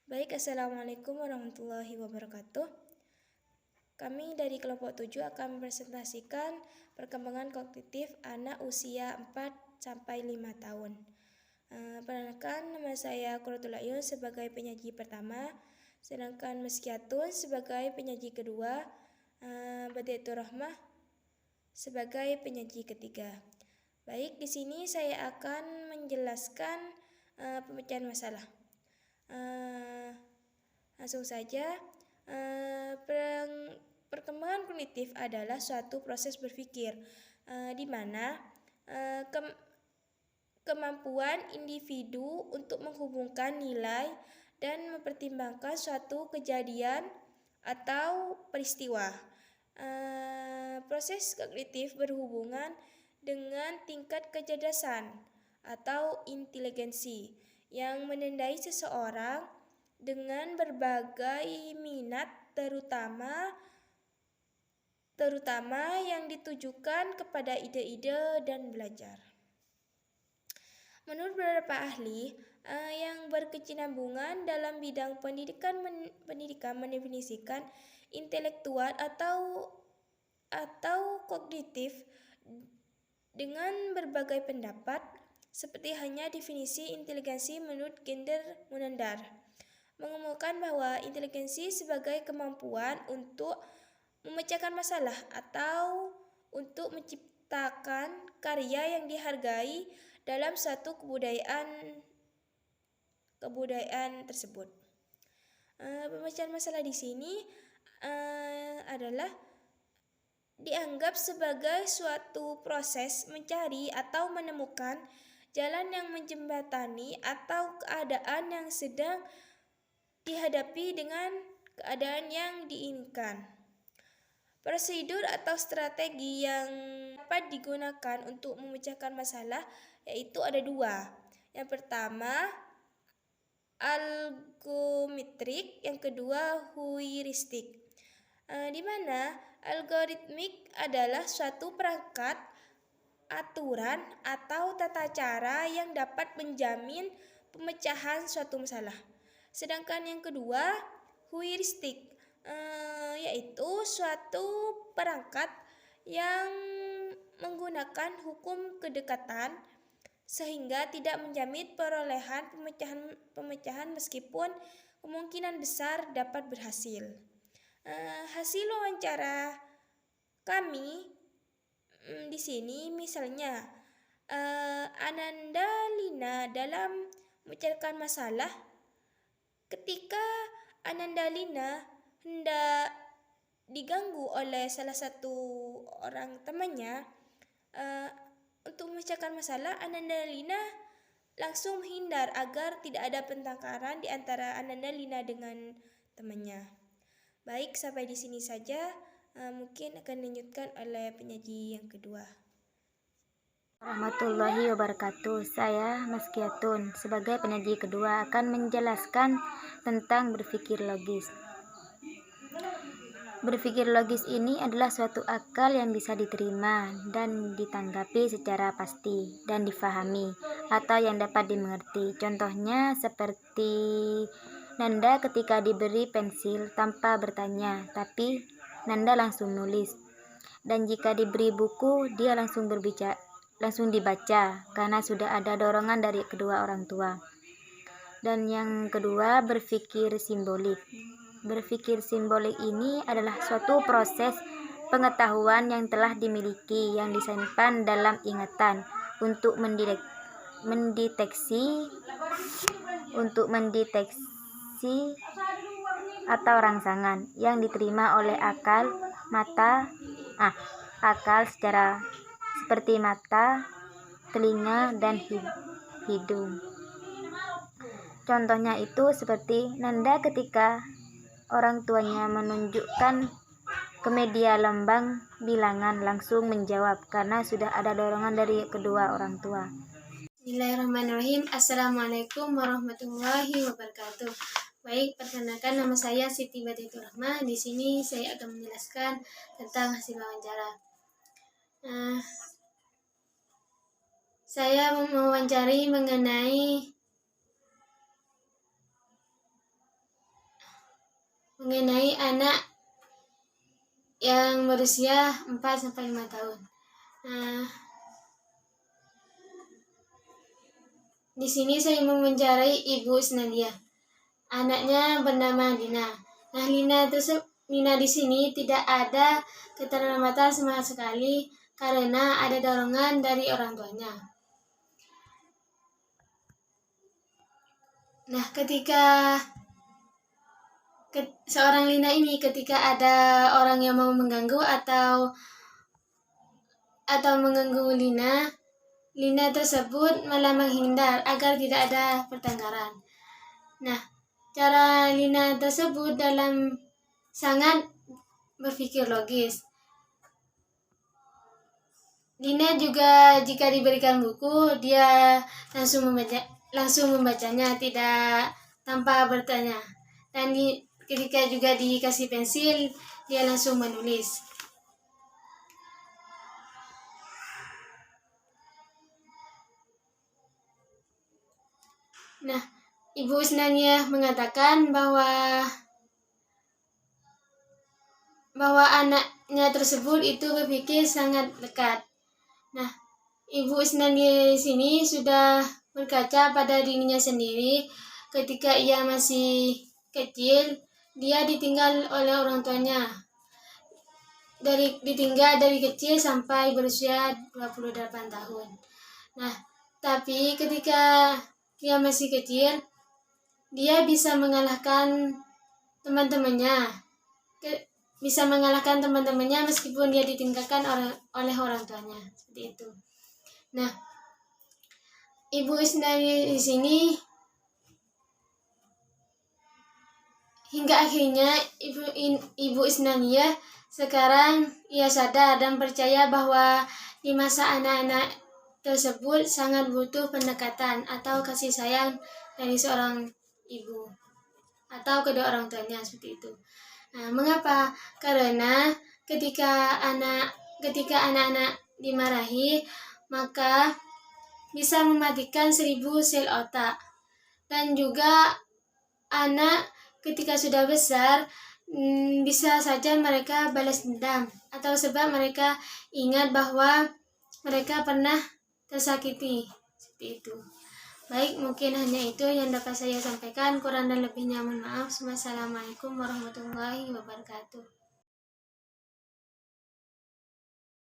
Baik, Assalamualaikum warahmatullahi wabarakatuh. Kami dari kelompok 7 akan mempresentasikan perkembangan kognitif anak usia 4-5 tahun. Perkenalkan, nama saya Quratul Ayun sebagai penyaji pertama, sedangkan Meskiatun sebagai penyaji kedua, Badiatur Rahmah sebagai penyaji ketiga. Baik, di sini saya akan menjelaskan pemecahan masalah. Langsung saja, perkembangan kognitif adalah suatu proses berpikir di mana kemampuan individu untuk menghubungkan nilai dan mempertimbangkan suatu kejadian atau peristiwa. Proses kognitif berhubungan dengan tingkat kecerdasan atau inteligensi yang menandai seseorang dengan berbagai minat terutama yang ditujukan kepada ide-ide dan belajar. Menurut beberapa ahli yang berkesinambungan dalam bidang pendidikan mendefinisikan intelektual atau kognitif dengan berbagai pendapat, seperti hanya definisi inteligensi menurut Gender Munandar, mengemukakan bahwa inteligensi sebagai kemampuan untuk memecahkan masalah atau untuk menciptakan karya yang dihargai dalam suatu kebudayaan tersebut. Pemecahan masalah di sini adalah dianggap sebagai suatu proses mencari atau menemukan jalan yang menjembatani atau keadaan yang sedang dihadapi dengan keadaan yang diinginkan. Prosedur atau strategi yang dapat digunakan untuk memecahkan masalah yaitu ada dua. Yang pertama, algoritmik, yang kedua heuristik. Di mana algoritmik adalah suatu perangkat, aturan atau tata cara yang dapat menjamin pemecahan suatu masalah. Sedangkan yang kedua, heuristik, yaitu suatu perangkat yang menggunakan hukum kedekatan sehingga tidak menjamin perolehan pemecahan meskipun kemungkinan besar dapat berhasil. Hasil wawancara kami di sini misalnya Ananda Lina dalam memecahkan masalah, ketika Ananda Lina hendak diganggu oleh salah satu orang temannya untuk memecahkan masalah, Ananda Lina langsung menghindar agar tidak ada pertengkaran di antara Ananda Lina dengan temannya. Baik, sampai di sini saja. Mungkin akan dilanjutkan oleh penyaji yang kedua. Warahmatullahi wabarakatuh. Saya Meskiatun sebagai penyaji kedua akan menjelaskan tentang berpikir logis. Berpikir logis ini adalah suatu akal yang bisa diterima dan ditanggapi secara pasti dan difahami atau yang dapat dimengerti. Contohnya seperti Nanda ketika diberi pensil tanpa bertanya, tapi Nanda langsung nulis. Dan jika diberi buku, dia langsung dibaca karena sudah ada dorongan dari kedua orang tua. Dan yang kedua, berpikir simbolik. Berpikir simbolik ini adalah suatu proses pengetahuan yang telah dimiliki yang disimpan dalam ingatan untuk mendeteksi atau rangsangan yang diterima oleh akal secara seperti mata, telinga, dan hidung. Contohnya itu seperti Nanda ketika orang tuanya menunjukkan ke media lambang bilangan langsung menjawab karena sudah ada dorongan dari kedua orang tua. Bismillahirrahmanirrahim. Assalamualaikum warahmatullahi wabarakatuh. Baik, perkenalkan nama saya Siti Badiatur Rahmah. Di sini saya akan menjelaskan tentang hasil wawancara. Saya mewawancari mengenai mengenai anak yang berusia 4-5 tahun. Nah, di sini saya mewawancarai Ibu Isnadia. Anaknya bernama Lina. Nah, Lina di sini tidak ada keterlambatan sama sekali karena ada dorongan dari orang tuanya. Nah, ketika seorang Lina ini ketika ada orang yang mau mengganggu atau mengganggu Lina tersebut malah menghindar agar tidak ada pertengkaran. Nah, cara Lina tersebut dalam sangat berpikir logis. Lina juga jika diberikan buku, dia langsung membacanya, tidak tanpa bertanya. Dan ketika juga dikasih pensil, dia langsung menulis. Nah, Ibu Isnania mengatakan bahwa anaknya tersebut itu berpikir sangat dekat. Nah, Ibu Isnania di sini sudah berkaca pada dirinya sendiri ketika ia masih kecil, dia ditinggal oleh orang tuanya. Ditinggal dari kecil sampai berusia 28 tahun. Nah, tapi ketika dia masih kecil, dia bisa mengalahkan teman-temannya. Meskipun dia ditinggalkan oleh orang tuanya. Seperti itu. Nah, Ibu Isnania di sini hingga akhirnya Ibu Isnania sekarang ia sadar dan percaya bahwa di masa anak-anak tersebut sangat butuh pendekatan atau kasih sayang dari seorang ibu atau kedua orang tuanya, seperti itu. Nah, mengapa? Karena ketika anak-anak dimarahi, maka bisa mematikan 1000 sel otak. Dan juga anak ketika sudah besar, bisa saja mereka balas dendam atau sebab mereka ingat bahwa mereka pernah tersakiti, seperti itu. Baik, mungkin hanya itu yang dapat saya sampaikan. Kurang dan lebihnya mohon maaf. Wassalamualaikum warahmatullahi wabarakatuh.